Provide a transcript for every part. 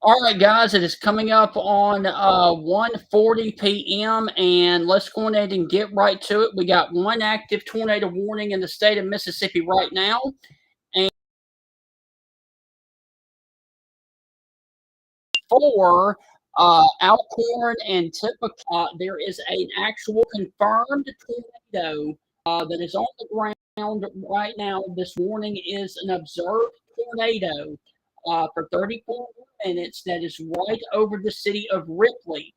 All right, guys, it is coming up on 1:40 p.m. and let's go ahead and get right to it. We got one active tornado warning in the state of Mississippi right now, and for Alcorn and Tippecanoe, there is an actual confirmed tornado that is on the ground right now. This warning is an observed tornado for 34 minutes that is right over the city of Ripley.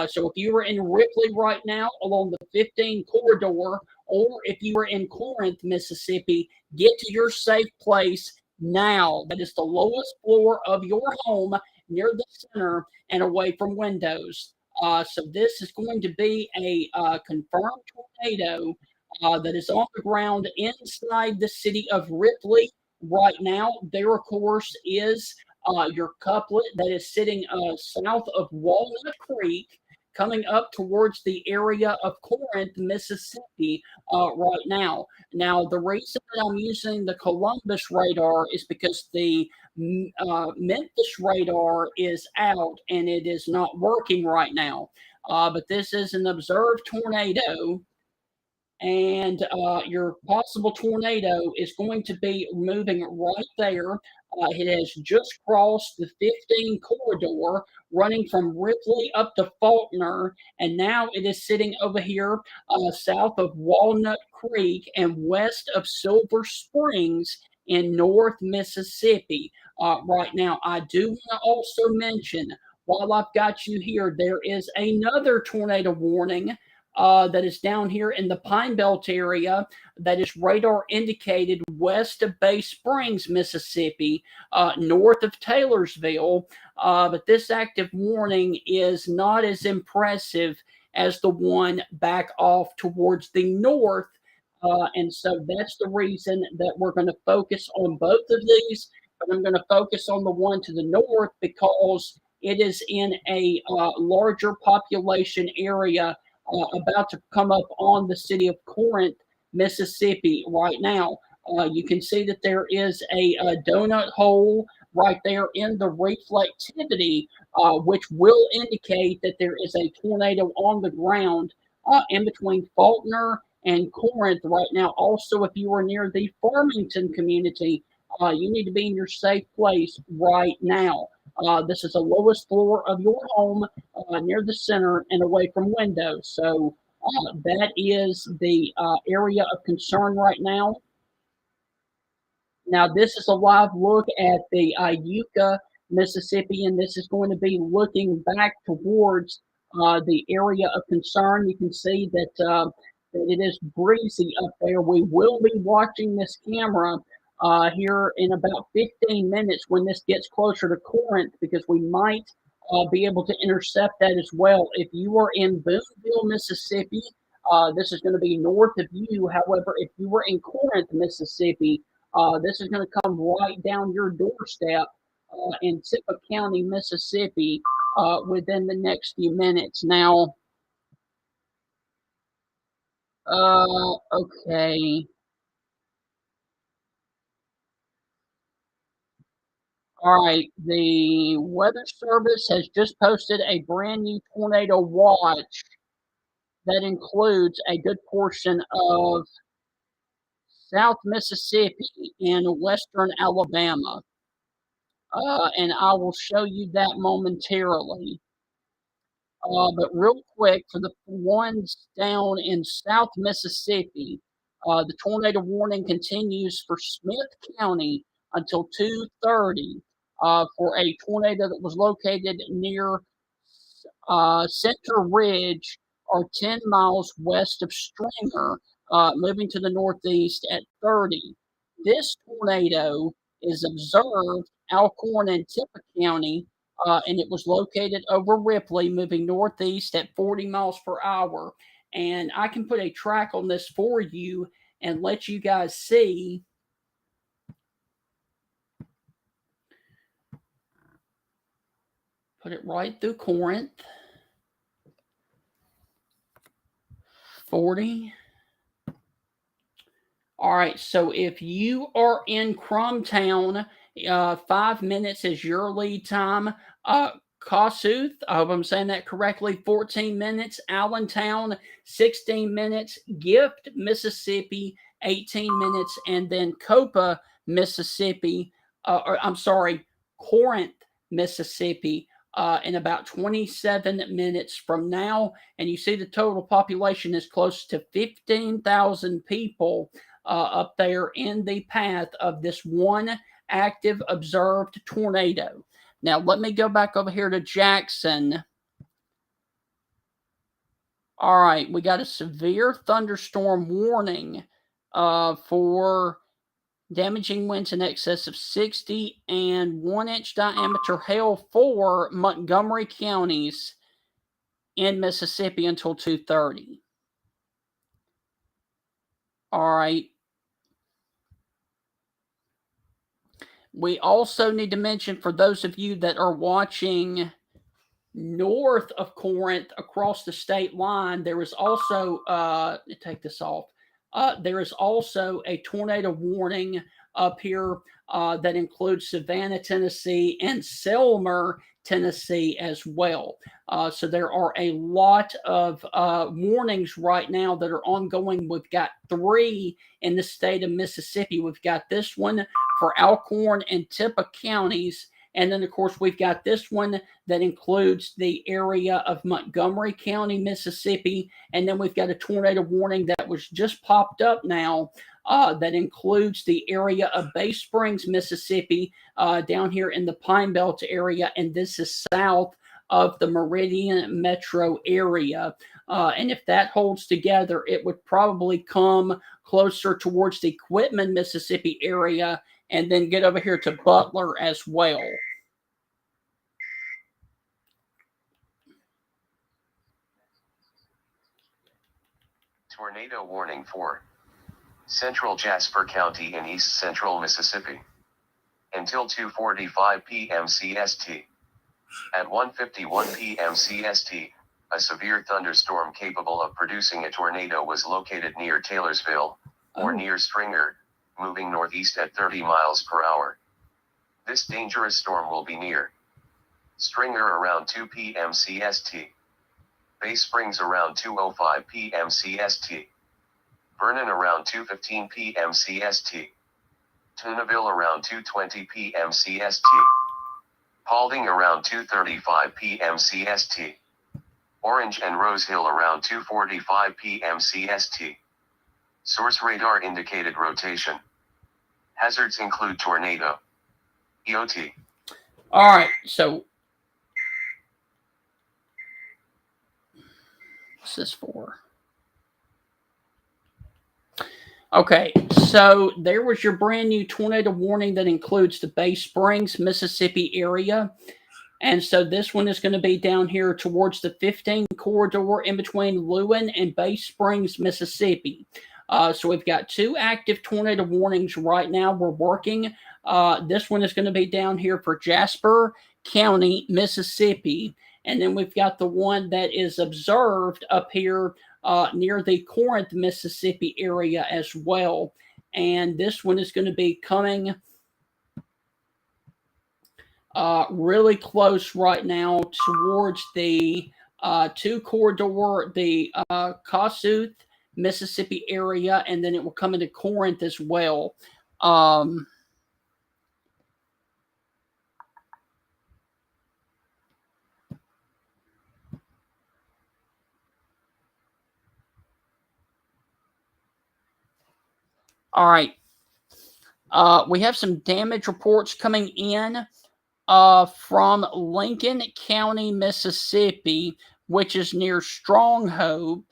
So if you were in Ripley right now along the 15 corridor, or if you were in Corinth, Mississippi, get to your safe place now. That is the lowest floor of your home near the center and away from windows. So this is going to be a confirmed tornado that is on the ground inside the city of Ripley right now. There, of course, is your couplet that is sitting south of Walnut Creek, coming up towards the area of Corinth, Mississippi, right now. Now, the reason that I'm using the Columbus radar is because the Memphis radar is out and it is not working right now. But this is an observed tornado, and your possible tornado is going to be moving right there. It has just crossed the 15 corridor, running from Ripley up to Faulkner, and now it is sitting over here south of Walnut Creek and west of Silver Springs in North Mississippi. Right now, I do want to also mention, while I've got you here, there is another tornado warning that is down here in the Pine Belt area that is radar indicated west of Bay Springs, Mississippi, north of Taylorsville. But this active warning is not as impressive as the one back off towards the north. And so that's the reason that we're going to focus on both of these. But I'm going to focus on the one to the north because it is in a larger population area about to come up on the city of Corinth, Mississippi, right now. You can see that there is a donut hole right there in the reflectivity, which will indicate that there is a tornado on the ground in between Faulkner and Corinth right now. Also, if you are near the Farmington community, you need to be in your safe place right now. This is the lowest floor of your home near the center and away from windows. So that is the area of concern right now. Now, this is a live look at the Iuka, Mississippi, and this is going to be looking back towards the area of concern. You can see that it is breezy up there. We will be watching this camera here in about 15 minutes when this gets closer to Corinth because we might be able to intercept that as well. If you are in Boonville, Mississippi, this is going to be north of you. However, if you were in Corinth, Mississippi, this is going to come right down your doorstep in Tippah County, Mississippi, within the next few minutes. Now, okay. All right. The Weather Service has just posted a brand new tornado watch that includes a good portion of South Mississippi and western Alabama. And I will show you that momentarily. But real quick, for the ones down in South Mississippi, the tornado warning continues for Smith County until 2:30 for a tornado that was located near Center Ridge or 10 miles west of Stringer, moving to the northeast at 30. This tornado is observed Alcorn and Tippah County, and it was located over Ripley, moving northeast at 40 miles per hour. And I can put a track on this for you and let you guys see. Put it right through Corinth. 40. All right, so if you are in Crumtown, 5 minutes is your lead time. Uh, Kossuth, I hope I'm saying that correctly, 14 minutes. Allentown, 16 minutes. Gift, Mississippi, 18 minutes. And then Copa, Mississippi, or I'm sorry, Corinth, Mississippi, in about 27 minutes from now. And you see the total population is close to 15,000 people up there in the path of this one active observed tornado. Now, let me go back over here to Jackson. All right, we got a severe thunderstorm warning for damaging winds in excess of 60 and 1-inch diameter hail for Montgomery counties in Mississippi until 2:30. All right. We also need to mention, for those of you that are watching north of Corinth across the state line, there is also, take this off, there is also a tornado warning up here that includes Savannah, Tennessee, and Selmer, Tennessee as well. So there are a lot of warnings right now that are ongoing. We've got 3 in the state of Mississippi. We've got this one for Alcorn and Tippah counties. And then, of course, we've got this one that includes the area of Montgomery County, Mississippi. And then we've got a tornado warning that was just popped up now that includes the area of Bay Springs, Mississippi, down here in the Pine Belt area. And this is south of the Meridian metro area. And if that holds together, it would probably come closer towards the Quitman, Mississippi area, and then get over here to Butler as well. Tornado warning for Central Jasper County in east central Mississippi. Until 2:45 p.m. CST. At 1:51 p.m. CST, a severe thunderstorm capable of producing a tornado was located near Taylorsville, or near Stringer, moving northeast at 30 miles per hour. This dangerous storm will be near Stringer around 2 p.m. CST. Bay Springs around 2:05 p.m. CST. Vernon around 2:15 p.m. CST. Tunaville around 2:20 p.m. CST. Paulding around 2:35 p.m. CST. Orange and Rose Hill around 2:45 p.m. CST. Source radar indicated rotation. Hazards include tornado. EOT. All right, so what's this for? Okay, so there was your brand new tornado warning that includes the Bay Springs, Mississippi area. And so this one is going to be down here towards the 15 corridor in between Lewin and Bay Springs, Mississippi. So we've got 2 active tornado warnings right now. We're working. This one is going to be down here for Jasper County, Mississippi. And then we've got the one that is observed up here near the Corinth, Mississippi area as well. And this one is going to be coming really close right now towards the 2 corridor, the Kossuth, Mississippi area, and then it will come into Corinth as well. All right. We have some damage reports coming in from Lincoln County, Mississippi, which is near Stronghope.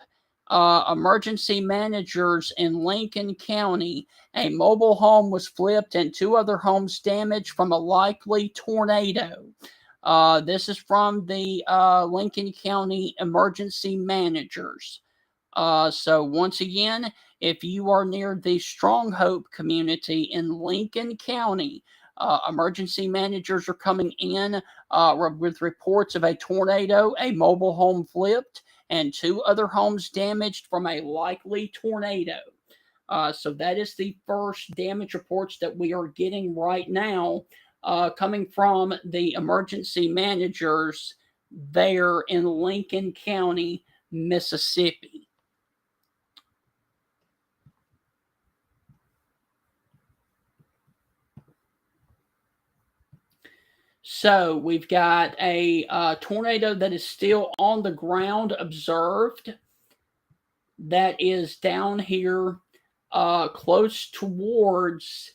Emergency managers in Lincoln County. A mobile home was flipped and 2 other homes damaged from a likely tornado. This is from the Lincoln County emergency managers. So once again, if you are near the Stronghope community in Lincoln County, emergency managers are coming in with reports of a tornado, a mobile home flipped, and 2 other homes damaged from a likely tornado. So that is the first damage reports that we are getting right now coming from the emergency managers there in Lincoln County, Mississippi. So we've got a tornado that is still on the ground observed. That is down here close towards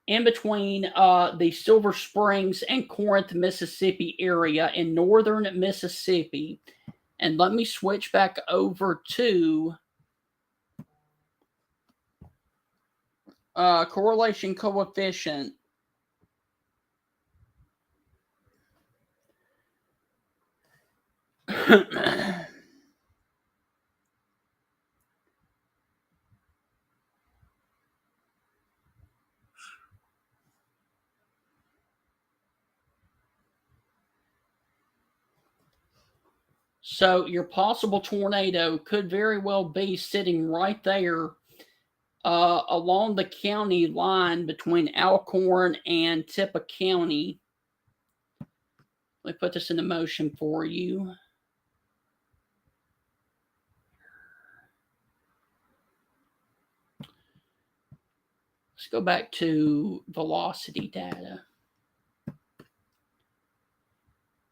in between the Silver Springs and Corinth, Mississippi area in northern Mississippi. And let me switch back over to correlation coefficient. So your possible tornado could very well be sitting right there along the county line between Alcorn and Tippah County. Let me put this into motion for you. Let's go back to velocity data.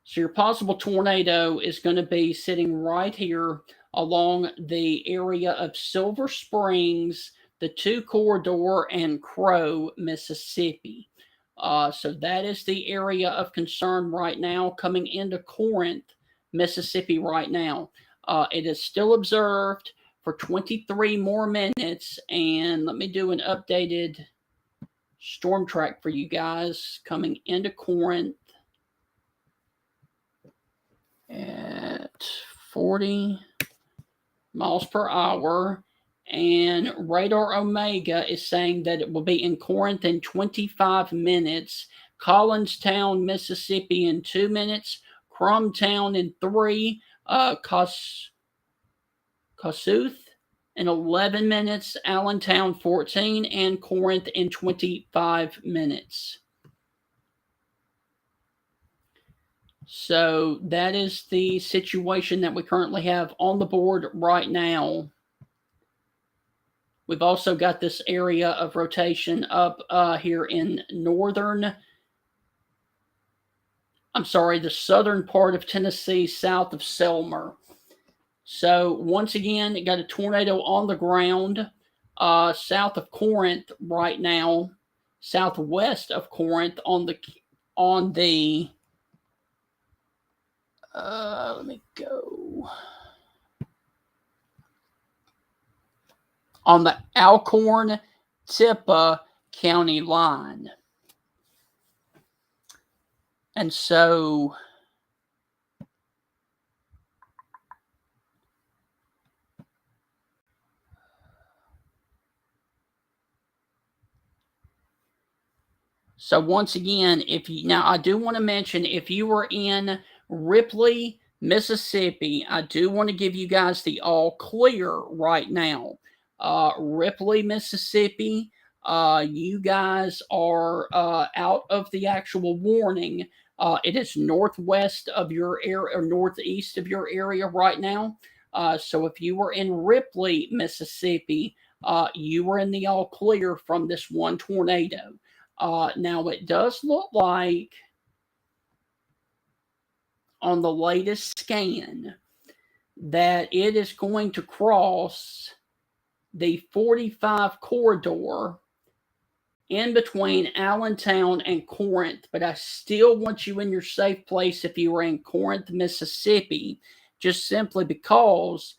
So your possible tornado is going to be sitting right here along the area of Silver Springs, the 2 Corridor, and Crow, Mississippi. So that is the area of concern right now coming into Corinth, Mississippi right now. It is still observed for 23 more minutes. And let me do an updated storm track for you guys coming into Corinth at 40 miles per hour, and Radar Omega is saying that it will be in Corinth in 25 minutes, Collinstown, Mississippi in 2 minutes, Crumtown in 3, Kossuth in 11 minutes, Allentown 14, and Corinth in 25 minutes. So that is the situation that we currently have on the board right now. We've also got this area of rotation up here in the southern part of Tennessee, south of Selmer. So once again, you got a tornado on the ground south of Corinth right now, southwest of Corinth on the let me go. On the Alcorn-Tippah County line. And so once again, I do want to mention, if you were in Ripley, Mississippi, I do want to give you guys the all clear right now. Ripley, Mississippi, you guys are out of the actual warning. It is northwest of your area or northeast of your area right now. So if you were in Ripley, Mississippi, you were in the all clear from this one tornado. Now it does look like on the latest scan that it is going to cross the 45 corridor in between Allentown and Corinth, but I still want you in your safe place if you are in Corinth, Mississippi, just simply because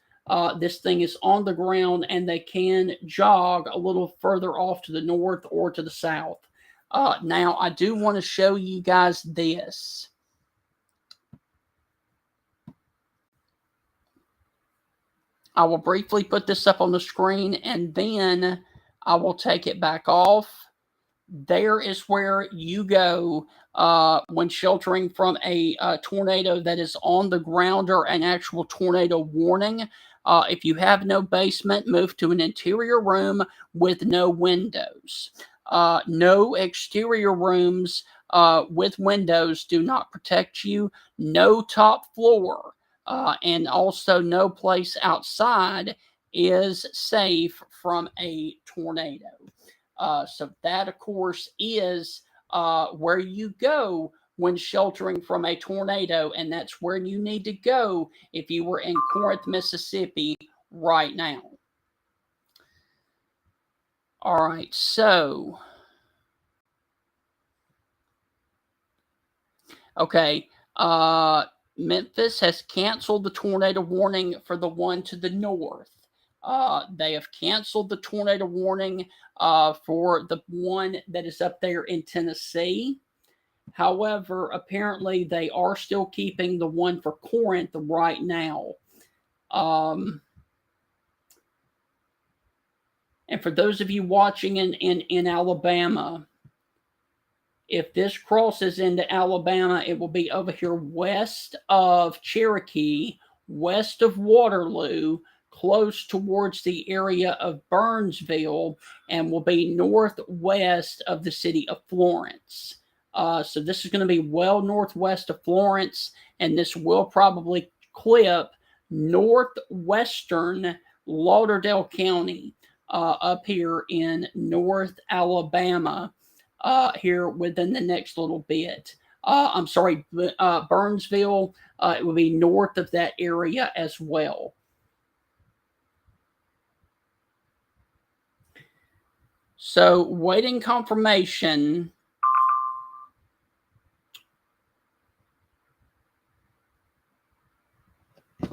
this thing is on the ground and they can jog a little further off to the north or to the south. Now, I do want to show you guys this. I will briefly put this up on the screen and then I will take it back off. There is where you go when sheltering from a tornado that is on the ground or an actual tornado warning. If you have no basement, move to an interior room with no windows. No exterior rooms with windows do not protect you. No top floor, and also no place outside is safe from a tornado. So that, of course, is where you go when sheltering from a tornado, and that's where you need to go if you were in Corinth, Mississippi right now. All right, so okay, Memphis has canceled the tornado warning for the one to the north. They have canceled the tornado warning for the one that is up there in Tennessee. However, apparently they are still keeping the one for Corinth right now. And for those of you watching in Alabama, if this crosses into Alabama, it will be over here west of Cherokee, west of Waterloo, close towards the area of Burnsville, and will be northwest of the city of Florence. So this is going to be well northwest of Florence, and this will probably clip northwestern Lauderdale County up here in North Alabama here within the next little bit. I'm sorry, Burnsville, it will be north of that area as well. So, waiting confirmation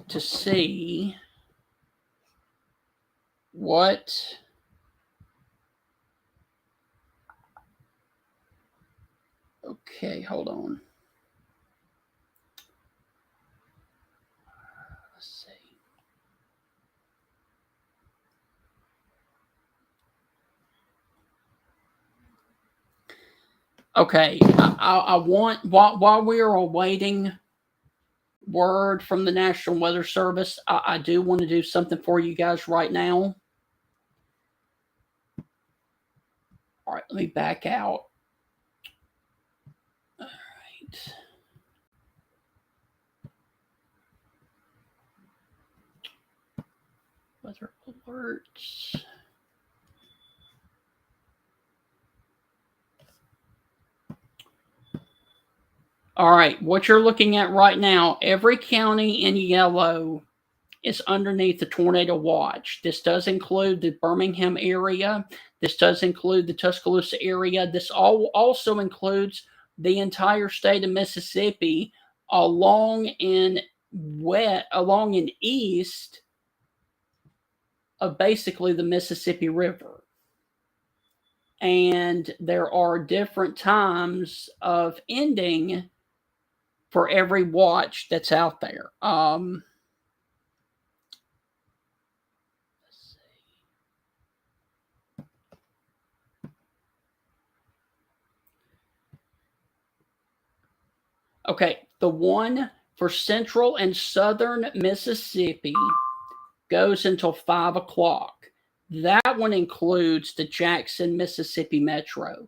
to see what okay, hold on. Let's see. Okay, I want while we are awaiting word from the National Weather Service, I do want to do something for you guys right now. All right, let me back out. All right. Weather alerts. All right, what you're looking at right now, every county in yellow is underneath the tornado watch. This does include the Birmingham area. This does include the Tuscaloosa area. This also includes the entire state of Mississippi along in east of basically the Mississippi River. And there are different times of ending for every watch that's out there. Let's see. Okay, the one for central and southern Mississippi goes until 5 o'clock. That one includes the Jackson, Mississippi Metro.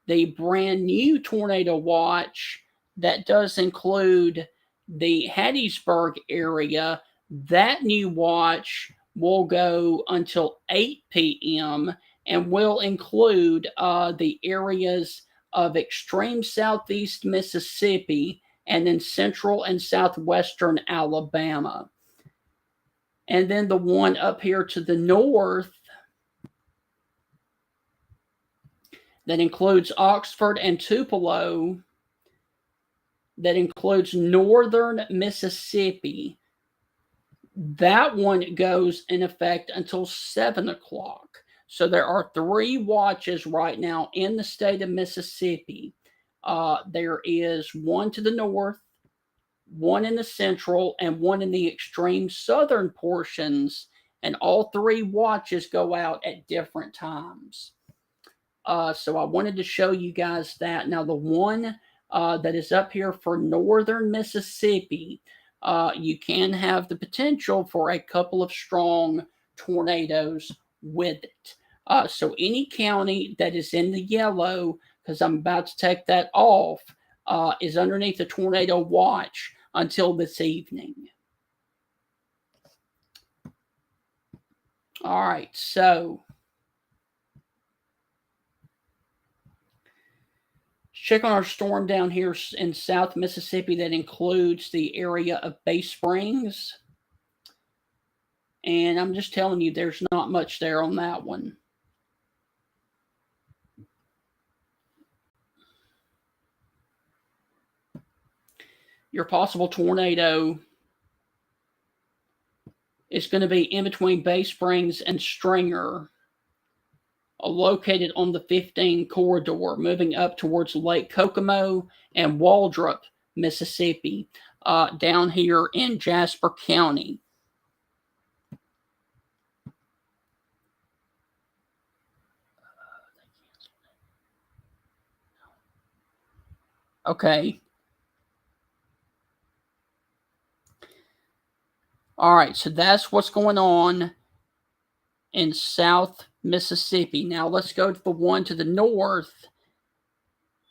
The brand new tornado watch that does include the Hattiesburg area, that new watch will go until 8 p.m. and will include the areas of extreme southeast Mississippi and then central and southwestern Alabama. And then the one up here to the north that includes Oxford and Tupelo, that includes northern Mississippi. That one goes in effect until 7 o'clock. So there are 3 watches right now in the state of Mississippi. There is one to the north, one in the central, and one in the extreme southern portions. And all 3 watches go out at different times. So I wanted to show you guys that. Now, the one that is up here for northern Mississippi, you can have the potential for a couple of strong tornadoes with it. So any county that is in the yellow, because I'm about to take that off, is underneath the tornado watch until this evening. All right, so check on our storm down here in South Mississippi that includes the area of Bay Springs. And I'm just telling you, there's not much there on that one. Your possible tornado is going to be in between Bay Springs and Stringer, located on the 15 corridor, moving up towards Lake Kokomo and Waldrop, Mississippi, down here in Jasper County. Okay. All right, so that's what's going on in South Mississippi. Now let's go to the one to the north,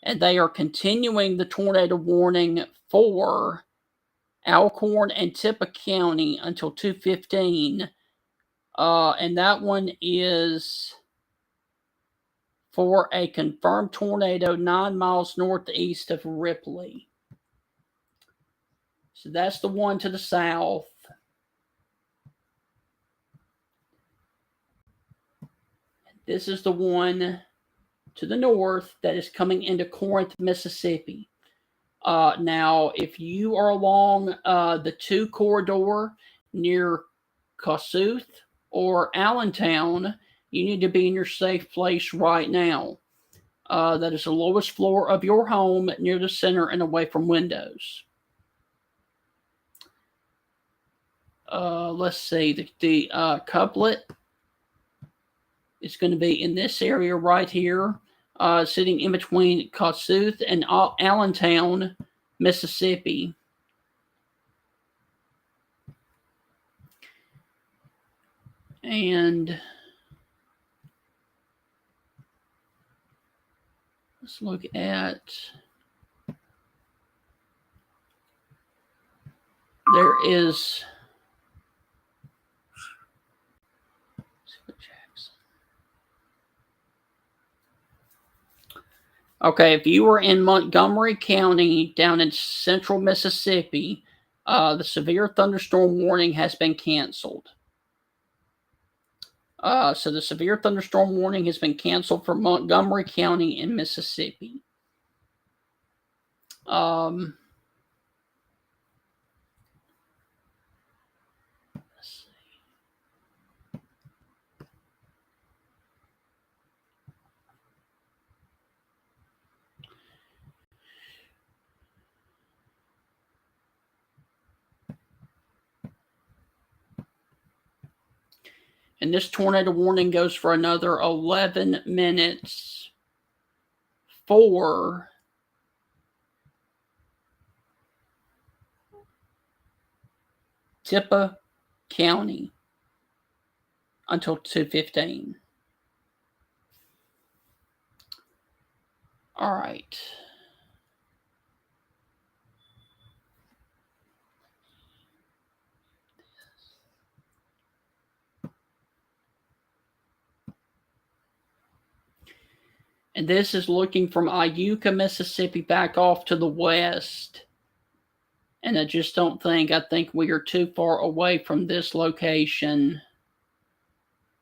and they are continuing the tornado warning for Alcorn and Tippah County until 2:15, and that one is for a confirmed tornado 9 miles northeast of Ripley. So that's the one to the south. This is the one to the north that is coming into Corinth, Mississippi. Now, if you are along the 2 corridor near Kossuth or Allentown, you need to be in your safe place right now. That is the lowest floor of your home, near the center and away from windows. Let's see, the couplet is going to be in this area right here, sitting in between Kossuth and Allentown, Mississippi. And let's look at, there is okay, if you were in Montgomery County down in central Mississippi, the severe thunderstorm warning has been canceled. So the severe thunderstorm warning has been canceled for Montgomery County in Mississippi. Let's see. And this tornado warning goes for another 11 minutes for Tippah County until 2:15. All right. And this is looking from Iuka, Mississippi, back off to the west. And I just don't think, I think we are too far away from this location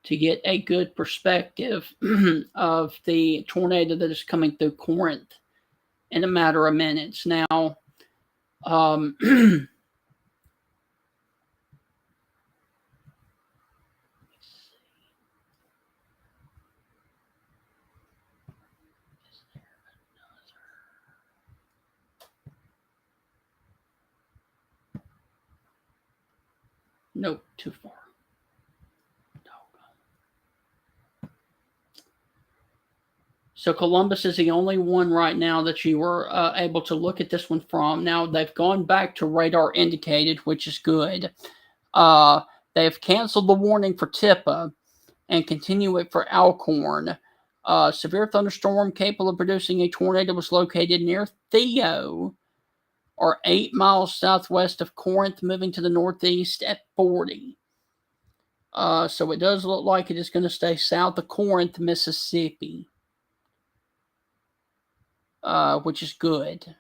to get a good perspective of the tornado that is coming through Corinth in a matter of minutes. Now, nope, too far. So Columbus is the only one right now that you were able to look at this one from. Now, they've gone back to radar indicated, which is good. They've canceled the warning for Tippah, and continue it for Alcorn. Severe thunderstorm capable of producing a tornado was located near Theo, or 8 miles southwest of Corinth, moving to the northeast at 40. So it does look like it is going to stay south of Corinth, Mississippi, which is good.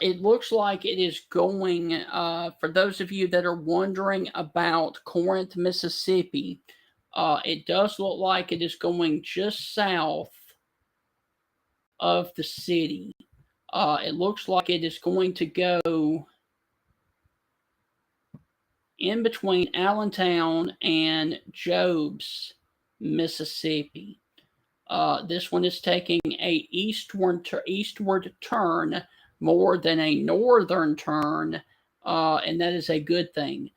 It looks like it is going, for those of you that are wondering about Corinth, Mississippi, it does look like it is going just south of the city. It looks like it is going to go in between Allentown and Jobs, Mississippi. This one is taking a eastward turn more than a northern turn, and that is a good thing.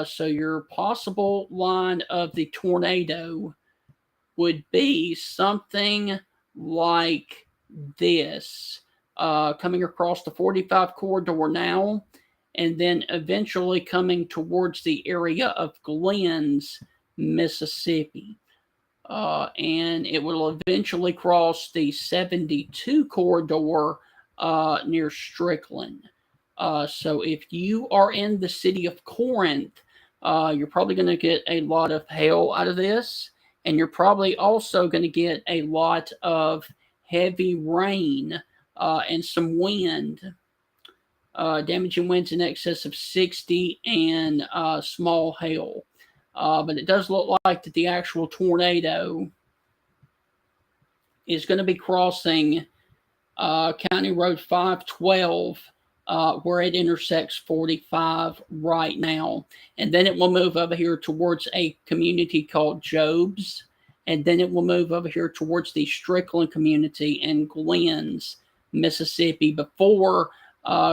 So your possible line of the tornado would be something like this, coming across the 45 corridor now, and then eventually coming towards the area of Glens, Mississippi. And it will eventually cross the 72 corridor near Strickland. So if you are in the city of Corinth, you're probably going to get a lot of hail out of this, and you're probably also going to get a lot of heavy rain and some wind. Damaging winds in excess of 60 and small hail. But it does look like that the actual tornado is going to be crossing County Road 512, where it intersects 45 right now. And then it will move over here towards a community called Jobs. And then it will move over here towards the Strickland community in Glens, Mississippi, before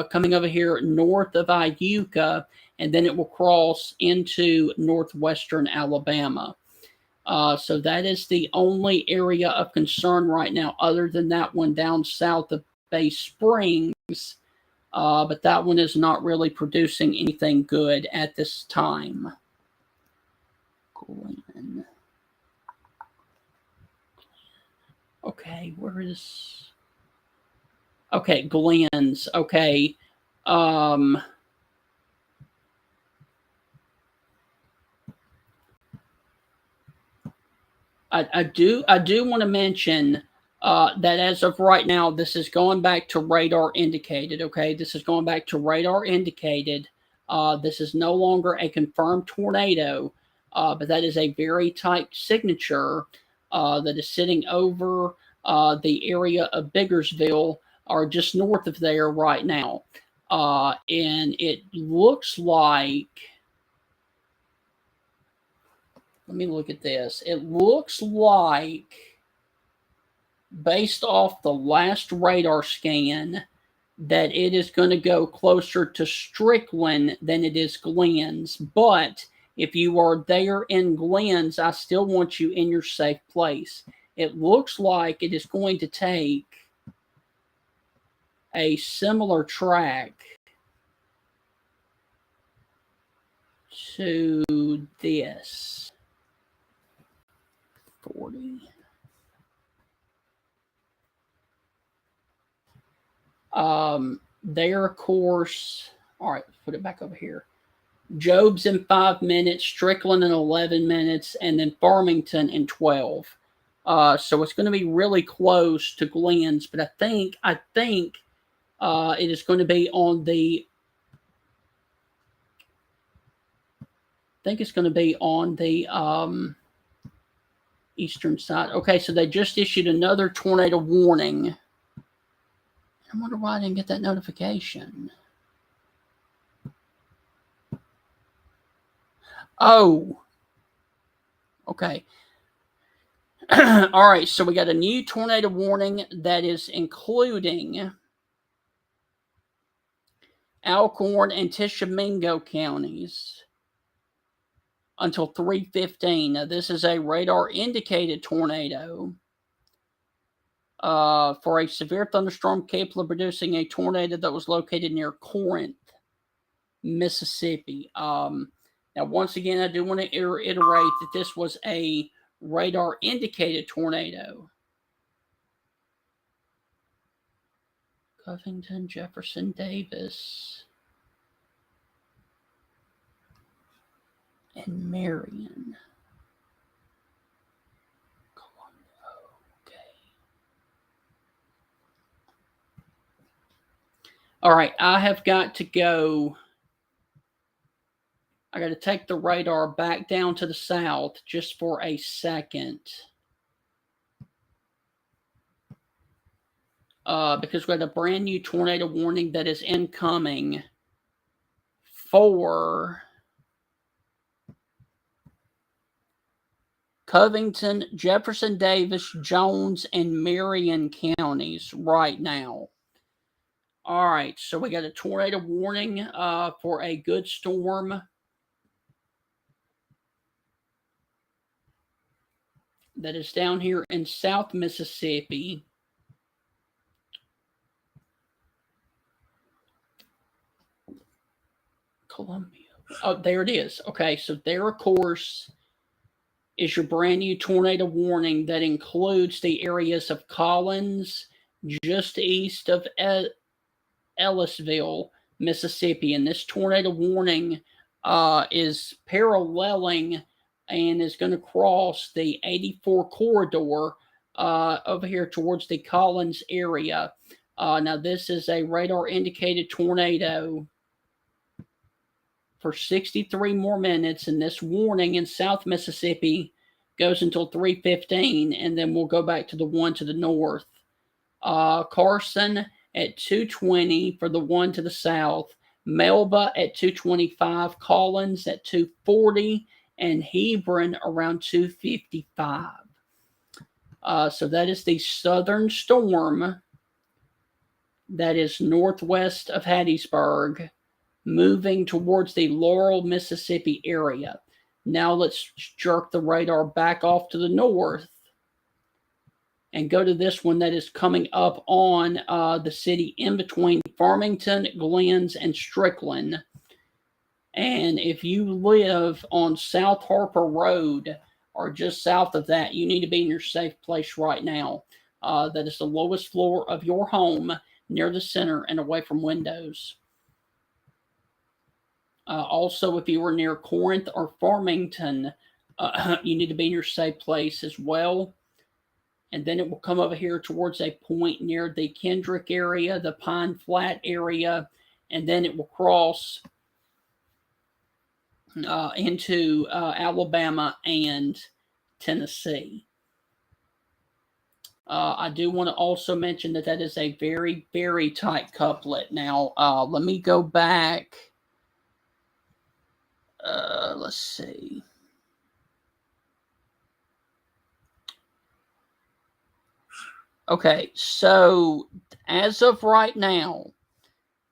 coming over here north of Iuka, and then it will cross into northwestern Alabama. So that is the only area of concern right now, other than that one down south of Bay Springs. But that one is not really producing anything good at this time. Glen. Okay, where is... Okay, Glens. Okay. I do want to mention that as of right now, this is going back to radar indicated. Okay, this is going back to radar indicated. This is no longer a confirmed tornado, but that is a very tight signature that is sitting over the area of Biggersville, or just north of there right now. And it looks like, let me look at this. It looks like, based off the last radar scan, that it is going to go closer to Strickland than it is Glens. But if you are there in Glens, I still want you in your safe place. It looks like it is going to take a similar track to this. 40. Their course, all right, let's put it back over here. Jobs in 5 minutes, Strickland in 11 minutes, and then Farmington in 12. So it's going to be really close to Glens, but I think it is going to be on the, eastern side. Okay, so they just issued another tornado warning. I wonder why I didn't get that notification. Oh, okay. All right, so we got a new tornado warning that is including Alcorn and Tishomingo counties until 3:15. Now, this is a radar indicated tornado for a severe thunderstorm capable of producing a tornado that was located near Corinth, Mississippi. Now, once again, I do want to reiterate that this was a radar indicated tornado. Covington, Jefferson, Davis, and Marion. Okay. All right, I have got to go. I got to take the radar back down to the south just for a second. Because we got a brand new tornado warning that is incoming for Covington, Jefferson Davis, Jones, and Marion counties right now. All right, so we got a tornado warning for a good storm that is down here in South Mississippi. Columbia. Oh, there it is. Okay, so there, of course, is your brand new tornado warning that includes the areas of Collins, just east of Ellisville, Mississippi. And this tornado warning is paralleling and is going to cross the 84 corridor over here towards the Collins area. Now, this is a radar indicated tornado for 63 more minutes, and this warning in South Mississippi goes until 3:15, and then we'll go back to the one to the north. Carson at 2:20 for the one to the south, Melba at 2:25, Collins at 2:40, and Hebron around 2:55. So that is the southern storm that is northwest of Hattiesburg, moving towards the Laurel, Mississippi area. Now let's jerk the radar back off to the north and go to this one that is coming up on the city in between Farmington, Glens, and Strickland. And if you live on South Harper Road or just south of that, you need to be in your safe place right now. That is the lowest floor of your home, near the center and away from windows. Also, if you were near Corinth or Farmington, you need to be in your safe place as well. And then it will come over here towards a point near the Kendrick area, the Pine Flat area, and then it will cross into Alabama and Tennessee. I do want to also mention that that is a very, very tight couplet. Now, let me go back. Let's see. Okay, so as of right now,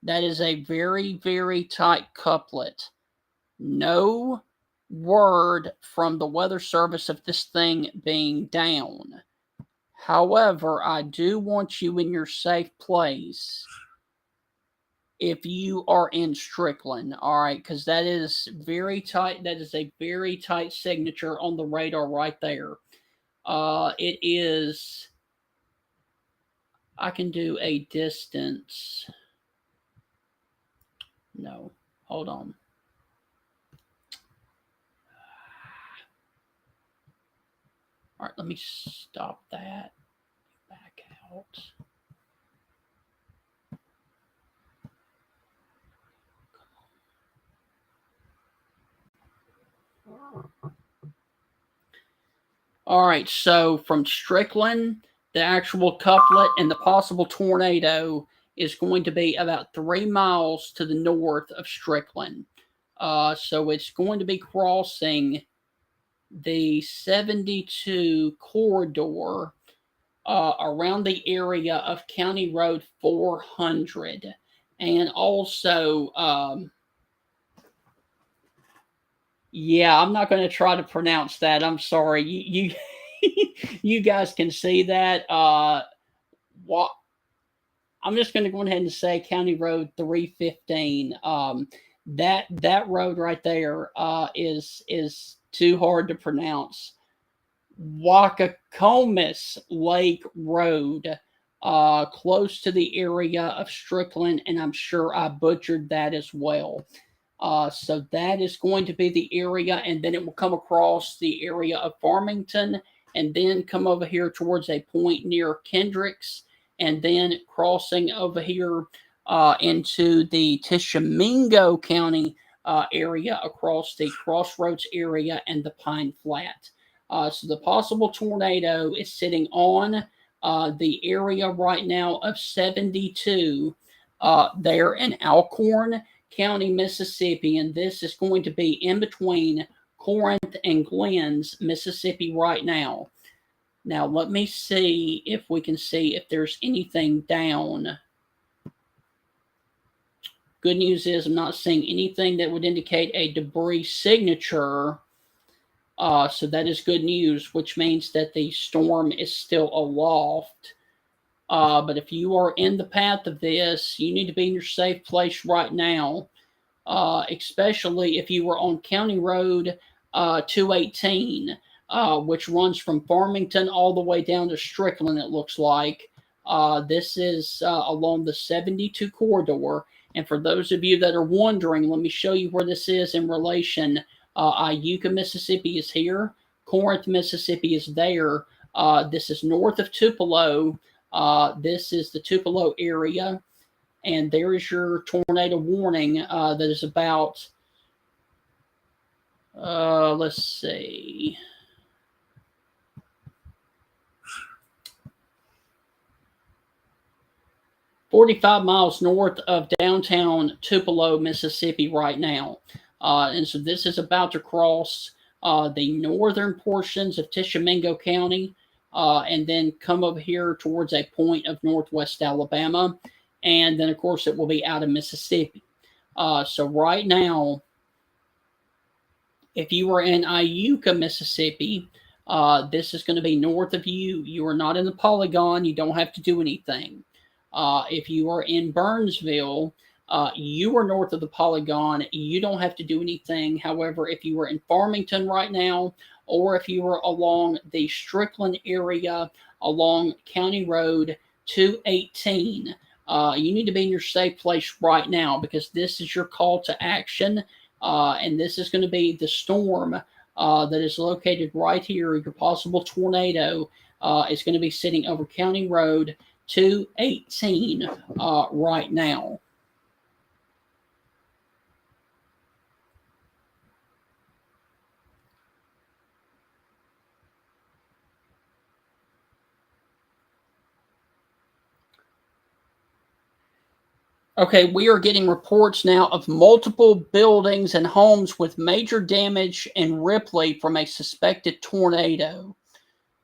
that is a very, very tight couplet. No word from the Weather Service of this thing being down. However, I do want you in your safe place if you are in Strickland, all right, because that is very tight. That is a very tight signature on the radar right there. It is, I can do a distance. No, hold on. All right, let me stop that. Back out. All right, so from Strickland, the actual couplet and the possible tornado is going to be about 3 miles to the north of Strickland. So it's going to be crossing the 72 corridor around the area of County Road 400. And also, yeah, I'm not going to try to pronounce that. I'm sorry. You guys can see that. What I'm just going to go ahead and say County Road 315. That road right there is too hard to pronounce. Wakakomis Lake Road, close to the area of Strickland, and I'm sure I butchered that as well. So that is going to be the area, and then it will come across the area of Farmington, and then come over here towards a point near Kendricks, and then crossing over here into the Tishomingo County area across the Crossroads area and the Pine Flat. So the possible tornado is sitting on the area right now of 72 there in Alcorn County, Mississippi, and this is going to be in between Corinth and Glens, Mississippi right now. Now, let me see if we can see if there's anything down. Good news is I'm not seeing anything that would indicate a debris signature. So that is good news, which means that the storm is still aloft. But if you are in the path of this, you need to be in your safe place right now, especially if you were on County Road 218, which runs from Farmington all the way down to Strickland, it looks like. This is along the 72 corridor. And for those of you that are wondering, let me show you where this is in relation. Iuka, Mississippi is here. Corinth, Mississippi is there. This is north of Tupelo. This is the Tupelo area. And there is your tornado warning that is about, let's see, "45 miles north of downtown Tupelo, Mississippi right now." And so this is about to cross the northern portions of Tishomingo County and then come over here towards a point of northwest Alabama. And then, of course, it will be out of Mississippi. So right now, if you are in Iuka, Mississippi, this is going to be north of you. You are not in the polygon. You don't have to do anything. If you are in Burnsville, you are north of the polygon. You don't have to do anything. However, if you are in Farmington right now, or if you are along the Strickland area along County Road 218, you need to be in your safe place right now, because this is your call to action. And this is going to be the storm that is located right here. Your possible tornado is going to be sitting over County Road 218 right now. Okay, we are getting reports now of multiple buildings and homes with major damage in Ripley from a suspected tornado.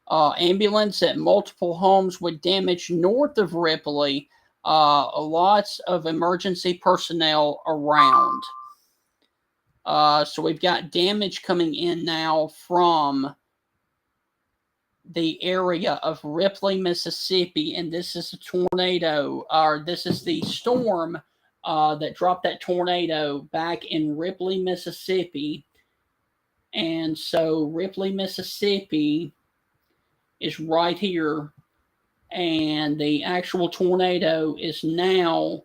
Ambulance at multiple homes with damage north of Ripley. Lots of emergency personnel around. So we've got damage coming in now from the area of Ripley, Mississippi, and this is a tornado, or this is the storm that dropped that tornado back in Ripley, Mississippi. And so Ripley, Mississippi is right here, and the actual tornado is now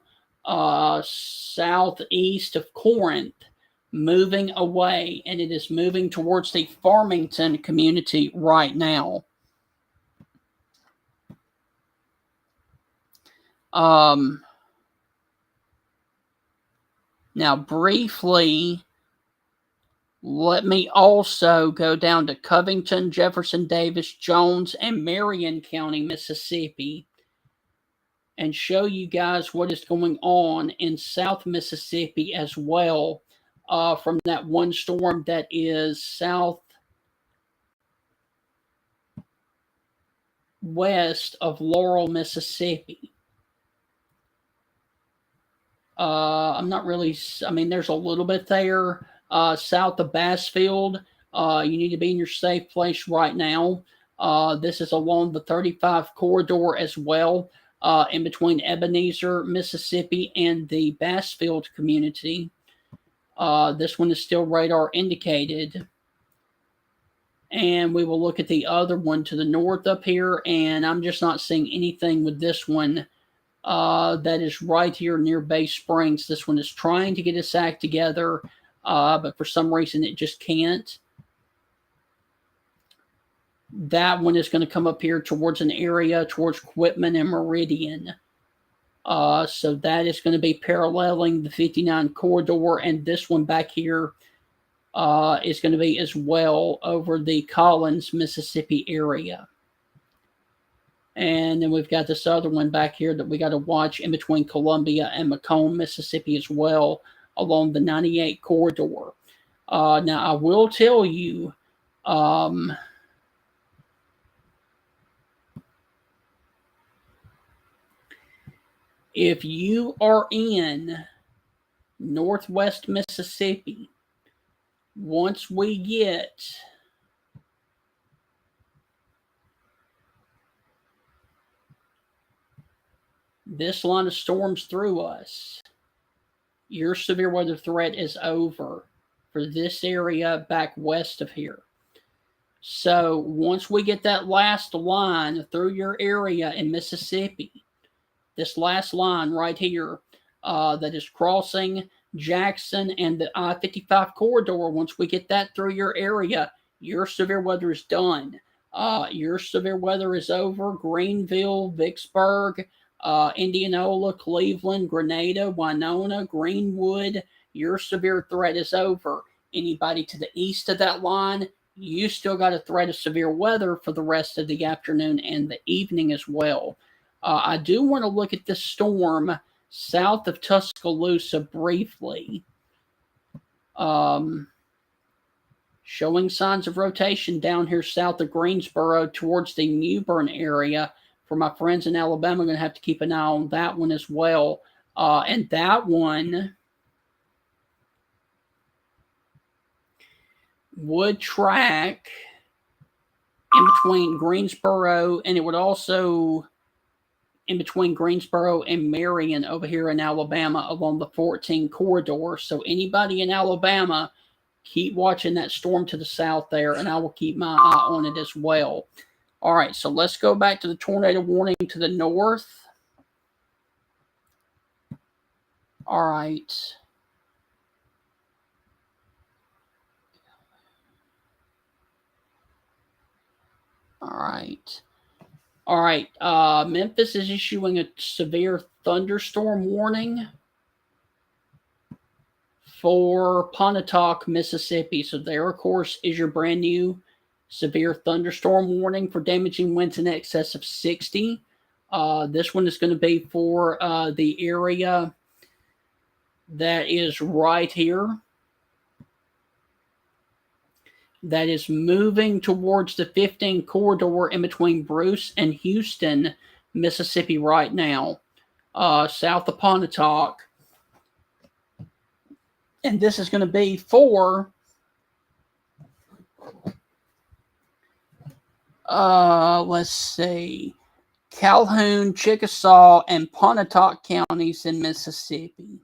southeast of Corinth, moving away, and it is moving towards the Farmington community right now. Now, briefly, let me also go down to Covington, Jefferson Davis, Jones, and Marion County, Mississippi, and show you guys what is going on in South Mississippi as well. from that one storm that is southwest of Laurel, Mississippi. I'm not really, I mean, there's a little bit there south of Bassfield. You need to be in your safe place right now. This is along the 35 corridor as well, in between Ebenezer, Mississippi, and the Bassfield community. This one is still radar indicated. And we will look at the other one to the north up here, and I'm just not seeing anything with this one. That is right here near Bay Springs. This one is trying to get its act together, but for some reason it just can't. That one is going to come up here towards an area towards Quitman and Meridian. So that is going to be paralleling the 59 corridor, and this one back here is going to be as well over the Collins, Mississippi area. And then we've got this other one back here that we got to watch in between Columbia and Macomb, Mississippi as well, along the 98 corridor. Now, I will tell you, if you are in northwest Mississippi, once we get this line of storms through us, your severe weather threat is over for this area back west of here. So once we get that last line through your area in Mississippi, this last line right here that is crossing Jackson and the I-55 corridor, once we get that through your area, your severe weather is done. Your severe weather is over. Greenville, Vicksburg, Indianola, Cleveland, Grenada, Winona, Greenwood, your severe threat is over. Anybody to the east of that line, you still got a threat of severe weather for the rest of the afternoon and the evening as well. I do want to look at this storm south of Tuscaloosa briefly. Showing signs of rotation down here south of Greensboro towards the Newbern area. For my friends in Alabama, I'm going to have to keep an eye on that one as well. And that one would track in between Greensboro, and it would also in between Greensboro and Marion over here in Alabama along the 14 corridor. So anybody in Alabama, keep watching that storm to the south there, and I will keep my eye on it as well. All right, so let's go back to the tornado warning to the north. All right. All right. All right. Memphis is issuing a severe thunderstorm warning for Pontotoc, Mississippi. So there, of course, is your brand new severe thunderstorm warning for damaging winds in excess of 60. This one is going to be for the area that is right here. That is moving towards the 15 corridor in between Bruce and Houston, Mississippi right now, south of Pontotoc. And this is going to be for let's see, Calhoun, Chickasaw, and Pontotoc counties in Mississippi.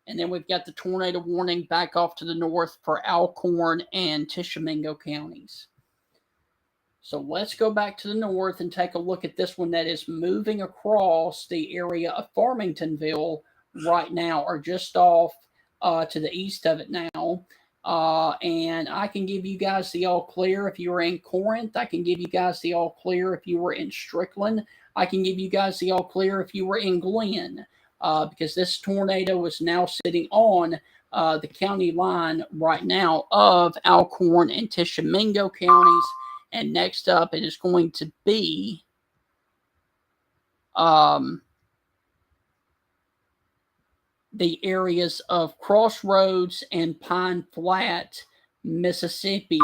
And then we've got the tornado warning back off to the north for Alcorn and Tishomingo counties. So let's go back to the north and take a look at this one that is moving across the area of Farmingtonville right now, or just off to the east of it now. And I can give you guys the all clear if you were in Corinth. I can give you guys the all clear if you were in Strickland. I can give you guys the all clear if you were in Glenn. Because this tornado is now sitting on the county line right now of Alcorn and Tishomingo counties. And next up, it is going to be the areas of Crossroads and Pine Flat, Mississippi.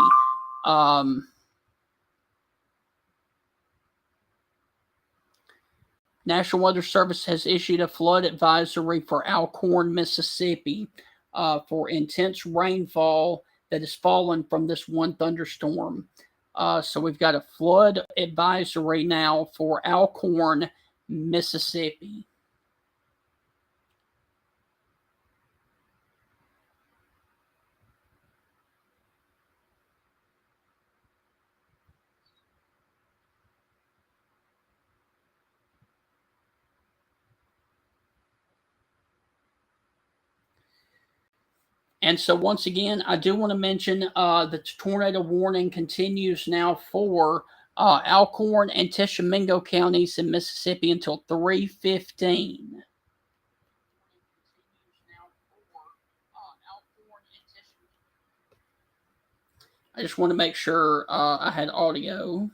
National Weather Service has issued a flood advisory for Alcorn, Mississippi, for intense rainfall that has fallen from this one thunderstorm. So we've got a flood advisory now for Alcorn, Mississippi. And so once again, I do want to mention the tornado warning continues now for Alcorn and Tishomingo counties in Mississippi until 3:15. I just want to make sure I had audio.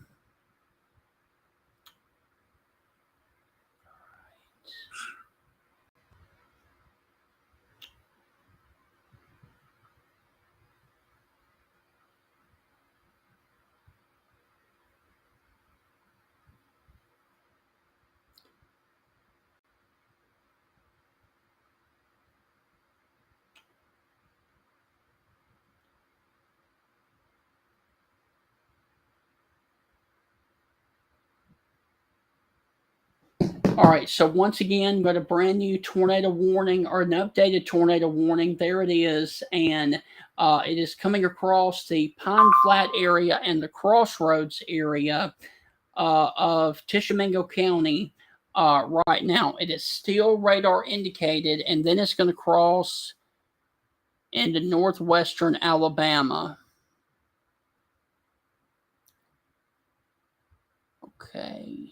All right, so once again, got a brand new tornado warning or an updated tornado warning. There it is, and it is coming across the Pine Flat area and the Crossroads area of Tishomingo County right now. It is still radar indicated, and then it's going to cross into northwestern Alabama. Okay.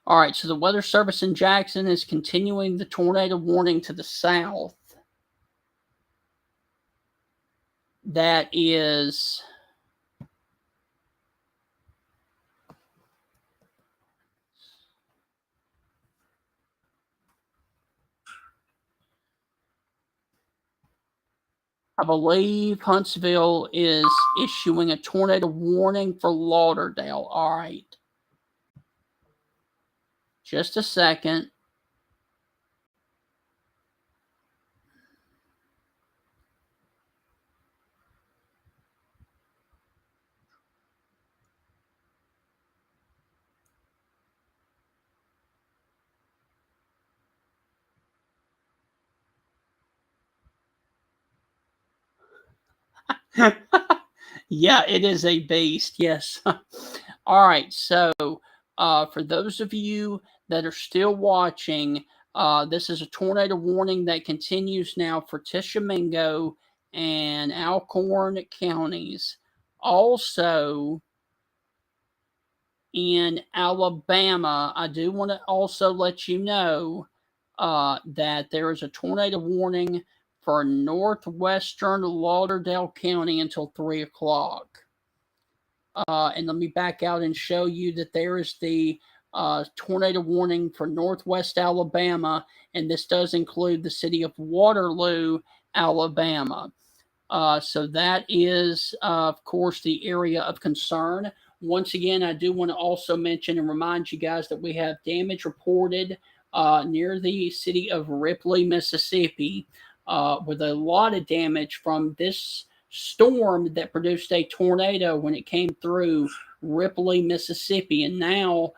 All right, so the Weather Service in Jackson is continuing the tornado warning to the south. That is I believe Huntsville is issuing a tornado warning for Lauderdale. All right. Just a second. Yeah, it is a beast. Yes. All right. So, for those of you that are still watching, this is a tornado warning that continues now for Tishomingo and Alcorn counties. Also, in Alabama, I do want to also let you know that there is a tornado warning for northwestern Lauderdale County until 3 o'clock. And let me back out and show you that there is the tornado warning for northwest Alabama, and this does include the city of Waterloo, Alabama. So that is, of course, the area of concern. Once again, I do want to also mention and remind you guys that we have damage reported near the city of Ripley, Mississippi, with a lot of damage from this storm that produced a tornado when it came through Ripley, Mississippi. And now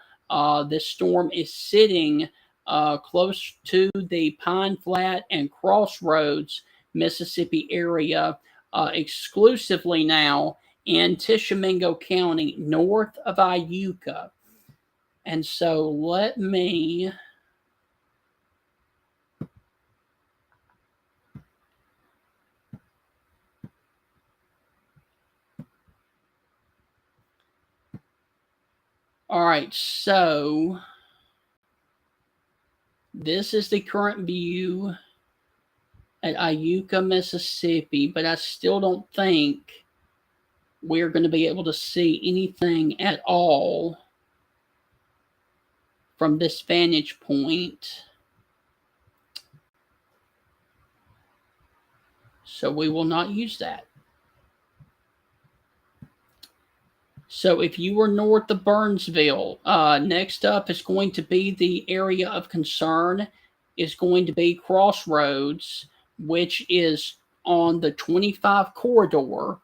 this storm is sitting close to the Pine Flat and Crossroads, Mississippi area, exclusively now in Tishomingo County, north of Iuka. And so let me all right, so this is the current view at Iuka, Mississippi, but I still don't think we're going to be able to see anything at all from this vantage point. So we will not use that. So if you were north of Burnsville, next up is going to be the area of concern is going to be Crossroads, which is on the 25 corridor.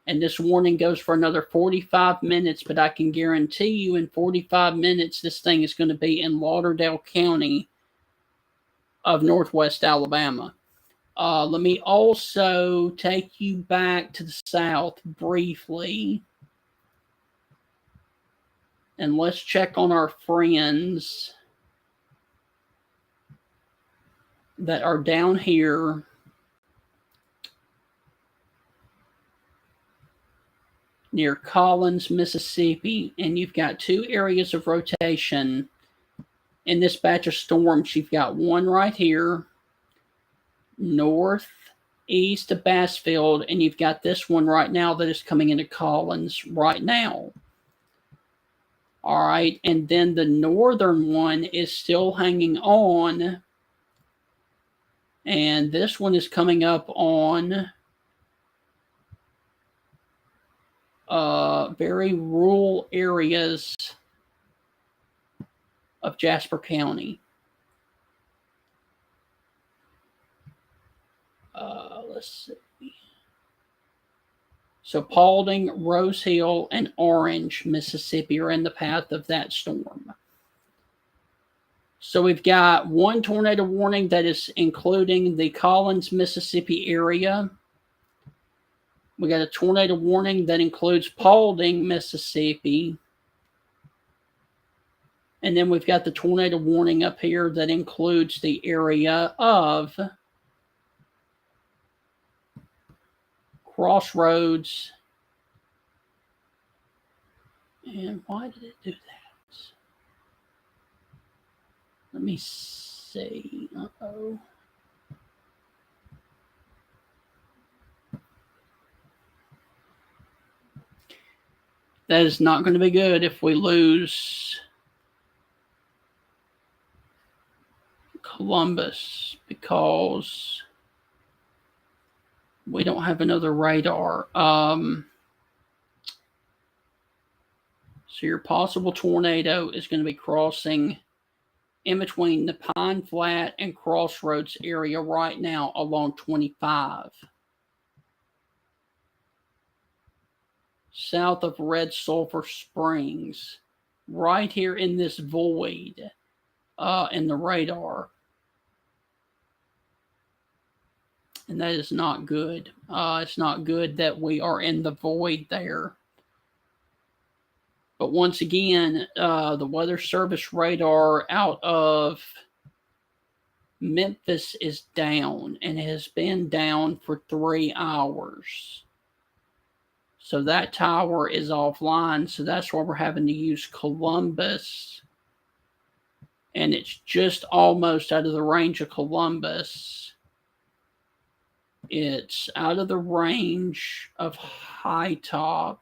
And this warning goes for another 45 minutes, but I can guarantee you in 45 minutes, this thing is going to be in Lauderdale County of Northwest Alabama. Let me also take you back to the south briefly. And let's check on our friends that are down here. Near Collins, Mississippi. And you've got two areas of rotation in this batch of storms. You've got one right here, northeast of Bassfield, and you've got this one right now that is coming into Collins right now. All right, and then the northern one is still hanging on, and this one is coming up on very rural areas of Jasper County. Let's see. So Paulding, Rose Hill, and Orange, Mississippi are in the path of that storm. So we've got one tornado warning that is including the Collins, Mississippi area. We got a tornado warning that includes Paulding, Mississippi. And then we've got the tornado warning up here that includes the area of Crossroads. And why did it do that? Let me see. Uh-oh. That is not going to be good if we lose Columbus because we don't have another radar. So your possible tornado is going to be crossing in between the Pine Flat and Crossroads area right now along 25. South of Red Sulphur Springs, right here in this void in the radar. And that is not good. It's not good that we are in the void there. But once again, the Weather Service radar out of Memphis is down and has been down for 3 hours. So that tower is offline. So that's why we're having to use Columbus. And it's just almost out of the range of Columbus. It's out of the range of High Top.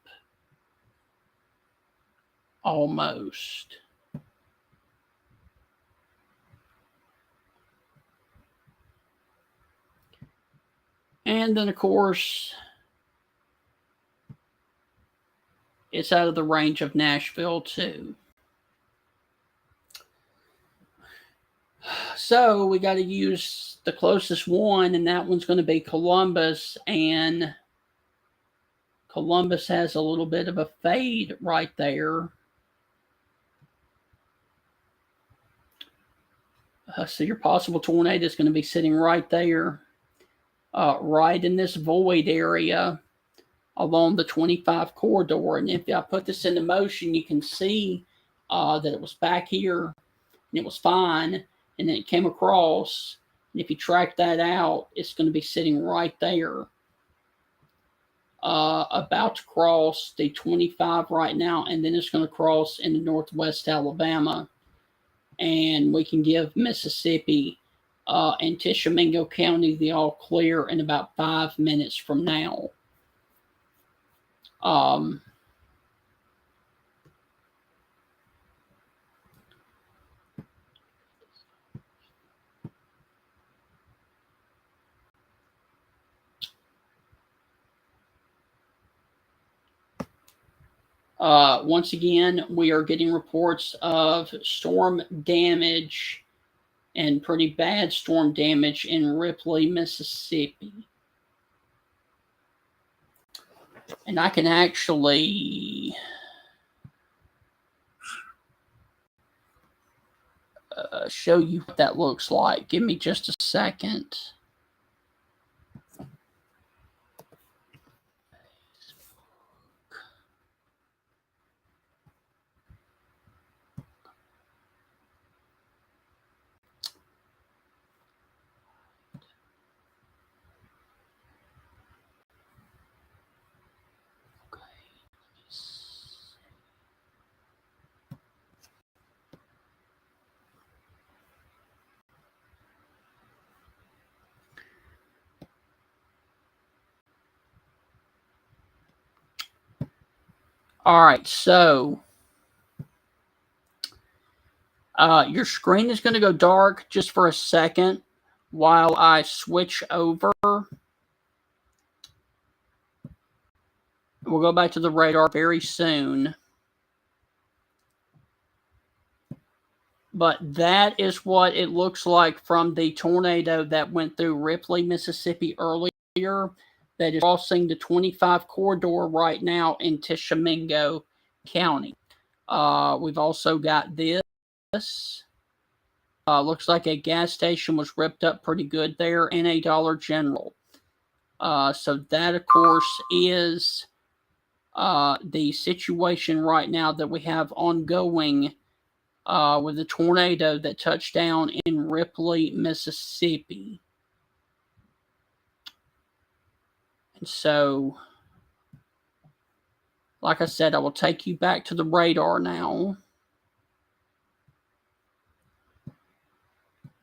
Almost. And then, of course, it's out of the range of Nashville, too. So we got to use the closest one, and that one's going to be Columbus. And Columbus has a little bit of a fade right there. So your possible tornado is going to be sitting right there, right in this void area along the 25 corridor. And if I put this into motion, you can see that it was back here and it was fine. And then it came across. And if you track that out, it's going to be sitting right there. About to cross the 25 right now. And then it's going to cross into northwest Alabama. And we can give Mississippi and Tishomingo County the all clear in about 5 minutes from now. Once again, we are getting reports of storm damage and pretty bad storm damage in Ripley, Mississippi. And I can actually show you what that looks like. Give me just a second. All right, so your screen is going to go dark just for a second while I switch over. We'll go back to the radar very soon. But that is what it looks like from the tornado that went through Ripley, Mississippi earlier, that is crossing the 25 corridor right now in Tishomingo County. We've also got this. Looks like a gas station was ripped up pretty good there, and a Dollar General. So that, of course, is the situation right now that we have ongoing with the tornado that touched down in Ripley, Mississippi. And so, like I said, I will take you back to the radar now.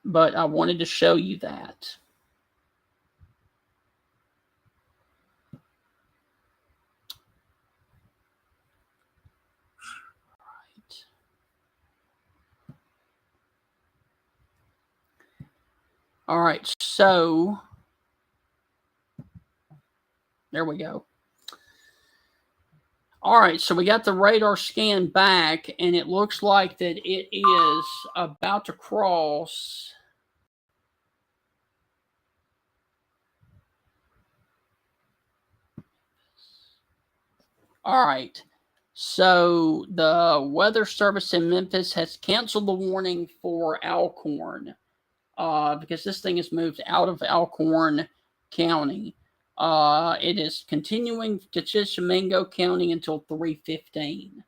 But I wanted to show you that. All right, so there we go. All right, so we got the radar scan back, and it looks like that it is about to cross. All right, so the weather service in Memphis has canceled the warning for Alcorn because this thing has moved out of Alcorn County. It is continuing to Tishomingo County until 3:15.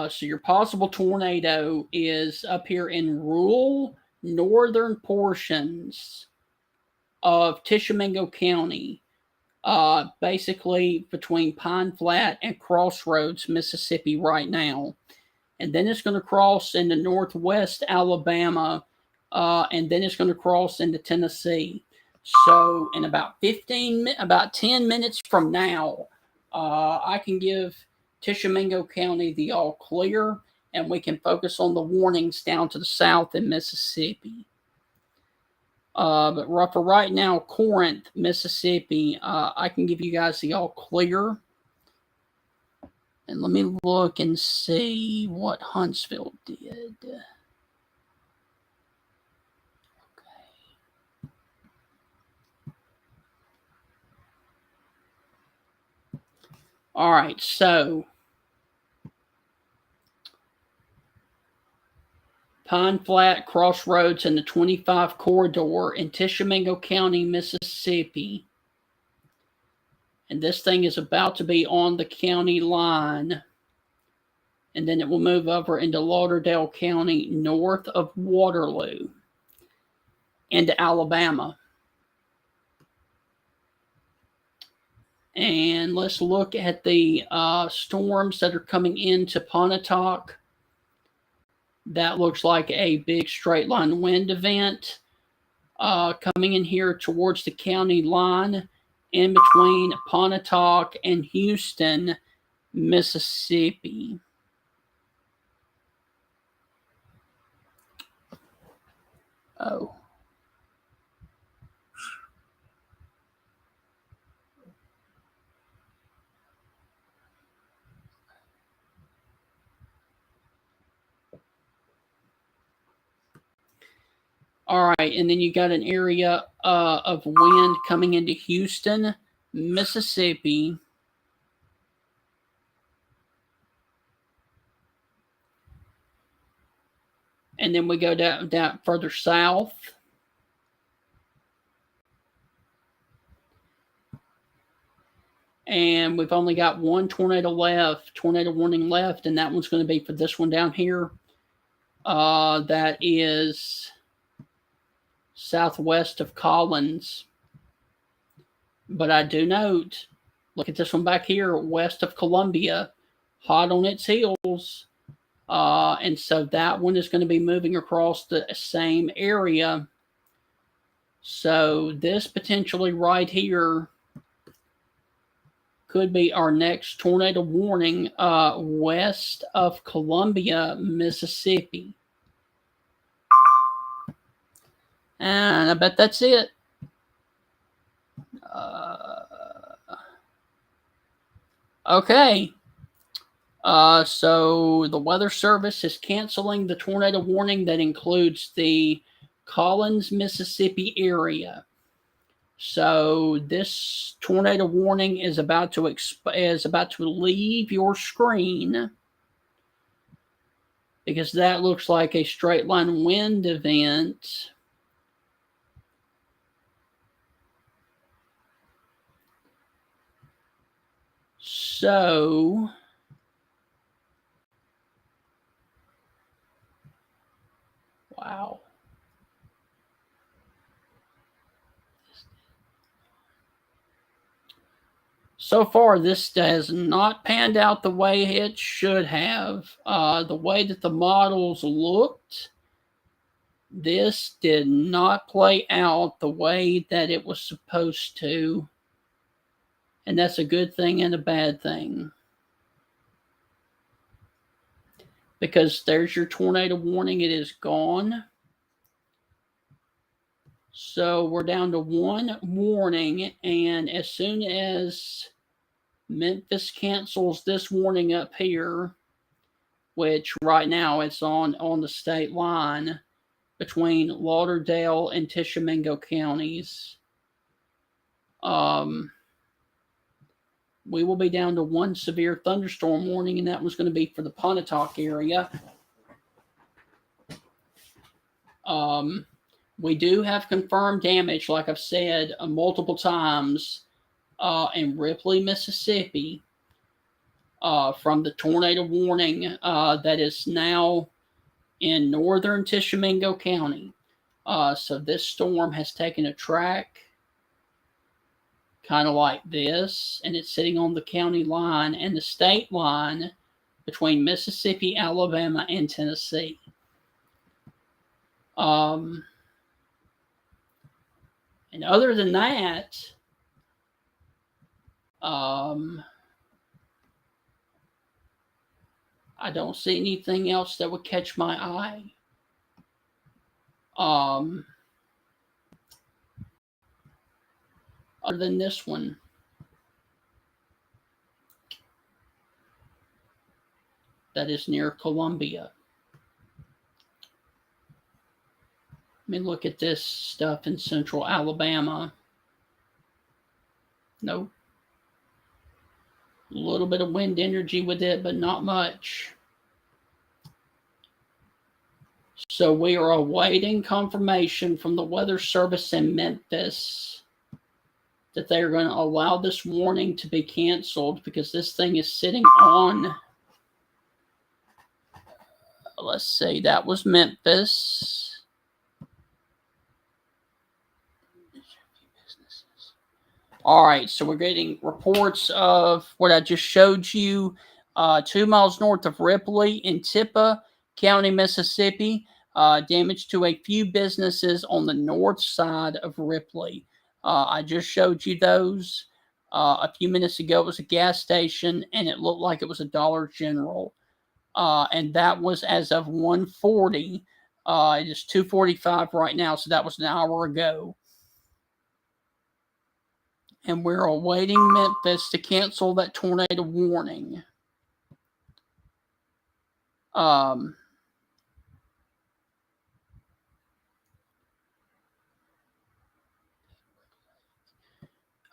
So your possible tornado is up here in rural northern portions of Tishomingo County, basically between Pine Flat and Crossroads, Mississippi right now. And then it's going to cross into northwest Alabama, and then it's going to cross into Tennessee. So in about 10 minutes from now, I can give Tishomingo County the all clear, and we can focus on the warnings down to the south in Mississippi. But for right now, Corinth, Mississippi, I can give you guys the all clear. And let me look and see what Huntsville did. Okay. All right, so Pine Flat, Crossroads, and the 25 corridor in Tishomingo County, Mississippi. And this thing is about to be on the county line. And then it will move over into Lauderdale County, north of Waterloo, into Alabama. And let's look at the storms that are coming into Pontotoc. That looks like a big straight line wind event coming in here towards the county line in between Pontotoc and Houston, Mississippi. Oh. All right, and then you got an area of wind coming into Houston, Mississippi. And then we go down further south. And we've only got one tornado warning left, and that one's going to be for this one down here. That is southwest of Collins. But I do note, look at this one back here, west of Columbia, hot on its heels. And so that one is going to be moving across the same area. So this potentially right here could be our next tornado warning west of Columbia, Mississippi. And I bet that's it. Okay. So the Weather Service is canceling the tornado warning that includes the Collins, Mississippi area. So this tornado warning is about to leave your screen, because that looks like a straight line wind event. So wow. So far, this has not panned out the way it should have. The way that the models looked, this did not play out the way that it was supposed to. And that's a good thing and a bad thing. Because there's your tornado warning. It is gone. So we're down to one warning. And as soon as Memphis cancels this warning up here, which right now it's on the state line between Lauderdale and Tishomingo counties, we will be down to one severe thunderstorm warning, and that was going to be for the Pontotoc area. We do have confirmed damage, like I've said multiple times, in Ripley, Mississippi, from the tornado warning that is now in northern Tishomingo County. So this storm has taken a track kind of like this, and it's sitting on the county line and the state line between Mississippi, Alabama, and Tennessee. And other than that, I don't see anything else that would catch my eye. Other than this one. That is near Columbia. Let me look at this stuff in central Alabama. Nope. A little bit of wind energy with it, but not much. So we are awaiting confirmation from the Weather Service in Memphis that they are going to allow this warning to be canceled, because this thing is sitting on, let's see, that was Memphis. All right, so we're getting reports of what I just showed you. 2 miles north of Ripley in Tippah County, Mississippi. Damage to a few businesses on the north side of Ripley. I just showed you those. A few minutes ago, it was a gas station, and it looked like it was a Dollar General. And that was as of 1:40. It is 2:45 right now, so that was an hour ago. And we're awaiting Memphis to cancel that tornado warning.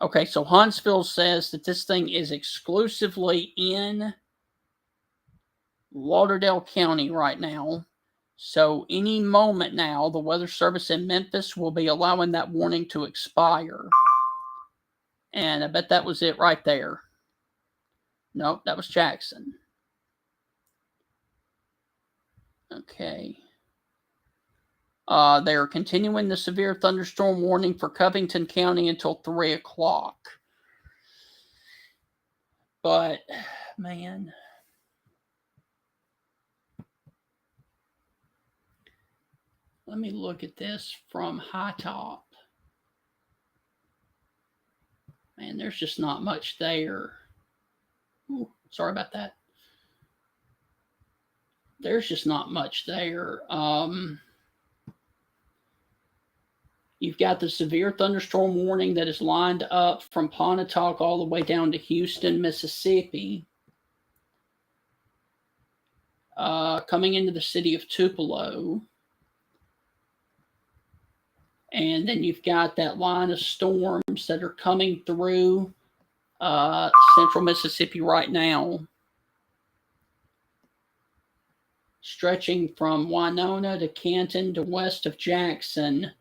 Okay, so Huntsville says that this thing is exclusively in Lauderdale County right now. So any moment now, the Weather Service in Memphis will be allowing that warning to expire. And I bet that was it right there. Nope, that was Jackson. Okay. They are continuing the severe thunderstorm warning for Covington County until 3 o'clock. But, man. Let me look at this from high top. Man, there's just not much there. Ooh, sorry about that. There's just not much there. You've got the severe thunderstorm warning that is lined up from Pontotoc all the way down to Houston, Mississippi. Coming into the city of Tupelo. And then you've got that line of storms that are coming through central Mississippi right now, stretching from Winona to Canton to west of Jackson.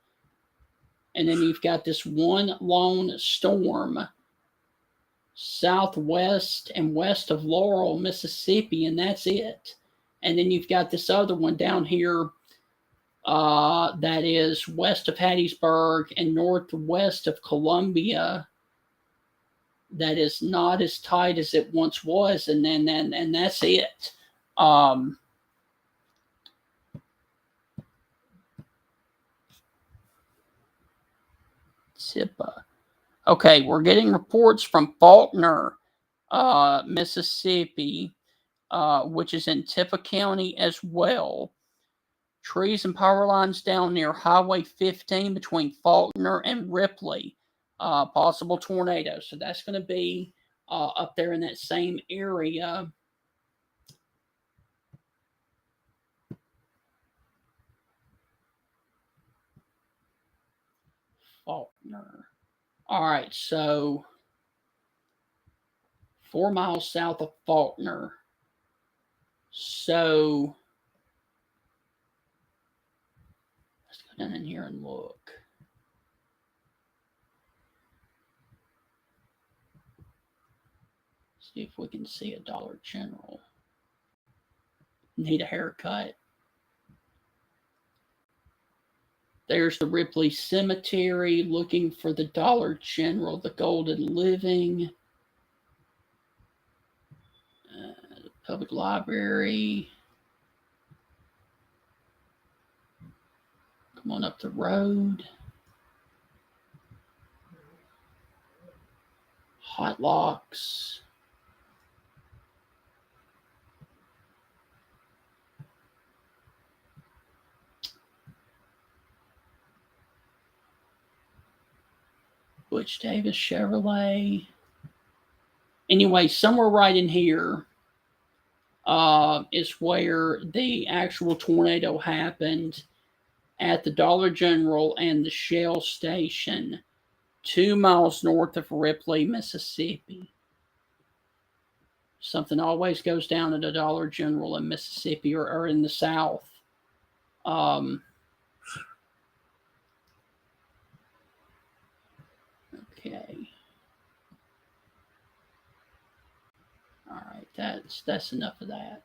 And then you've got this one lone storm southwest and west of Laurel, Mississippi, and that's it. And then you've got this other one down here that is west of Hattiesburg and northwest of Columbia that is not as tight as it once was, and that's it. SIPA. Okay, we're getting reports from Faulkner, Mississippi, which is in Tippah County as well. Trees and power lines down near Highway 15 between Faulkner and Ripley. Possible tornado. So that's going to be up there in that same area. Faulkner. All right, so 4 miles south of Faulkner. So let's go down in here and look. See if we can see a Dollar General. Need a haircut. There's the Ripley Cemetery, looking for the Dollar General, the Golden Living, the Public Library. Come on up the road. Hot Locks. Butch Davis Chevrolet. Anyway, somewhere right in here is where the actual tornado happened, at the Dollar General and the Shell Station, 2 miles north of Ripley, Mississippi. Something always goes down at a Dollar General in Mississippi or in the South. Okay. All right, that's enough of that.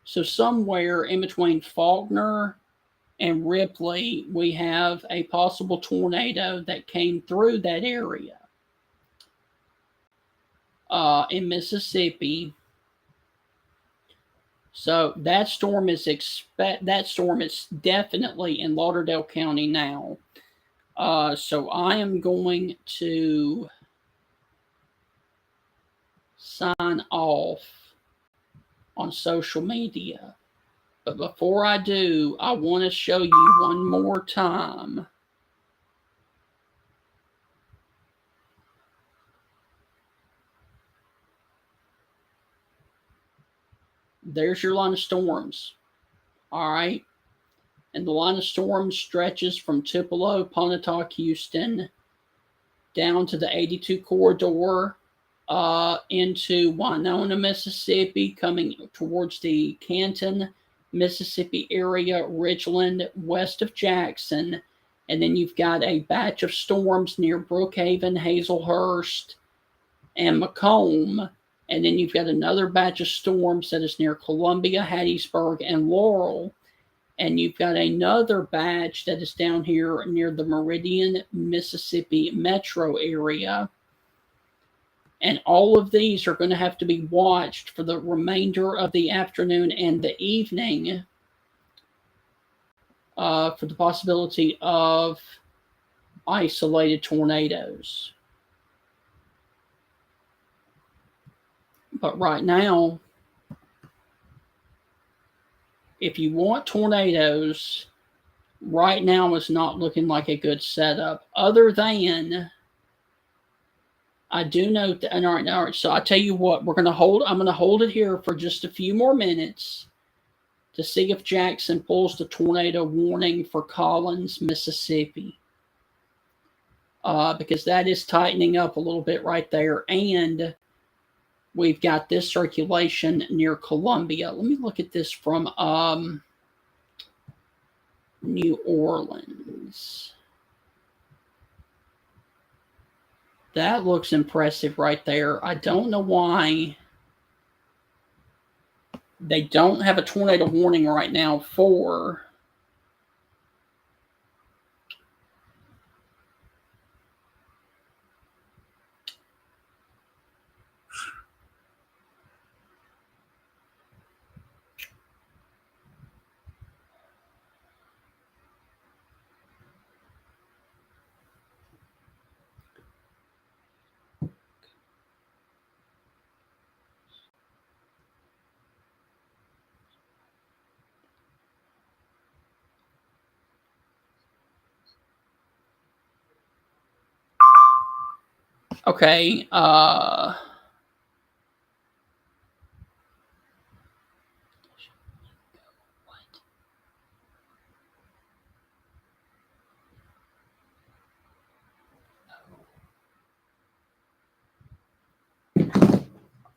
So somewhere in between Faulkner and Ripley, we have a possible tornado that came through that area in Mississippi. So that storm is definitely in Lauderdale County now. So I am going to sign off on social media. But before I do, I want to show you one more time. There's your line of storms. All right. And the line of storms stretches from Tupelo, Pontotoc, Houston, down to the 82 corridor, into Winona, Mississippi, coming towards the Canton, Mississippi area, Ridgeland, west of Jackson. And then you've got a batch of storms near Brookhaven, Hazelhurst, and Macomb. And then you've got another batch of storms that is near Columbia, Hattiesburg, and Laurel. And you've got another batch that is down here near the Meridian, Mississippi metro area. And all of these are going to have to be watched for the remainder of the afternoon and the evening for the possibility of isolated tornadoes. But right now, if you want tornadoes, right now is not looking like a good setup. Other than, I do note that, all right. So I tell you what, I'm going to hold it here for just a few more minutes to see if Jackson pulls the tornado warning for Collins, Mississippi, because that is tightening up a little bit right there, and we've got this circulation near Columbia. Let me look at this from New Orleans. That looks impressive right there. I don't know why they don't have a tornado warning right now for okay, all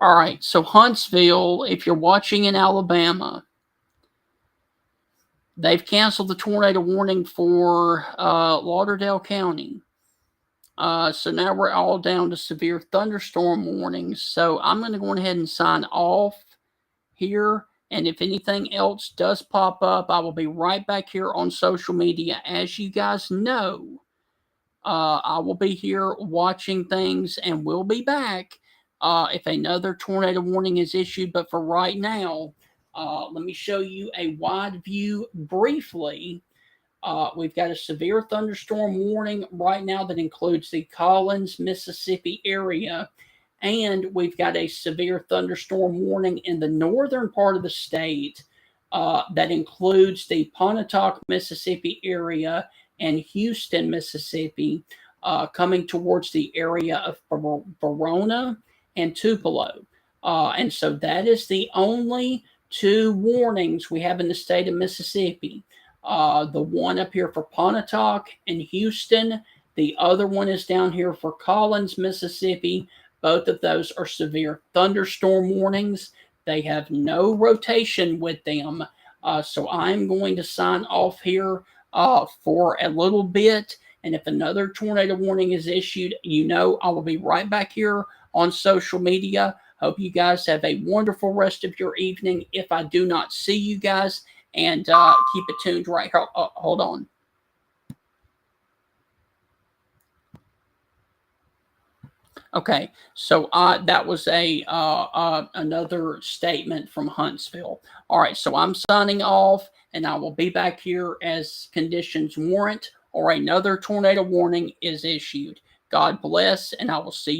right, so Huntsville, if you're watching in Alabama, they've canceled the tornado warning for Lauderdale County. So now we're all down to severe thunderstorm warnings. So I'm going to go ahead and sign off here. And if anything else does pop up, I will be right back here on social media. As you guys know, I will be here watching things, and we'll be back if another tornado warning is issued. But for right now, let me show you a wide view briefly. We've got a severe thunderstorm warning right now that includes the Collins, Mississippi area. And we've got a severe thunderstorm warning in the northern part of the state that includes the Pontotoc, Mississippi area and Houston, Mississippi, coming towards the area of Verona and Tupelo. And so that is the only two warnings we have in the state of Mississippi. The one up here for Pontotoc and Houston. The other one is down here for Collins, Mississippi. Both of those are severe thunderstorm warnings. They have no rotation with them. So I'm going to sign off here for a little bit. And if another tornado warning is issued, you know I will be right back here on social media. Hope you guys have a wonderful rest of your evening. If I do not see you guys, and keep it tuned right here. Hold on. Okay, so that was another statement from Huntsville. All right, so I'm signing off, and I will be back here as conditions warrant or another tornado warning is issued. God bless, and I will see you.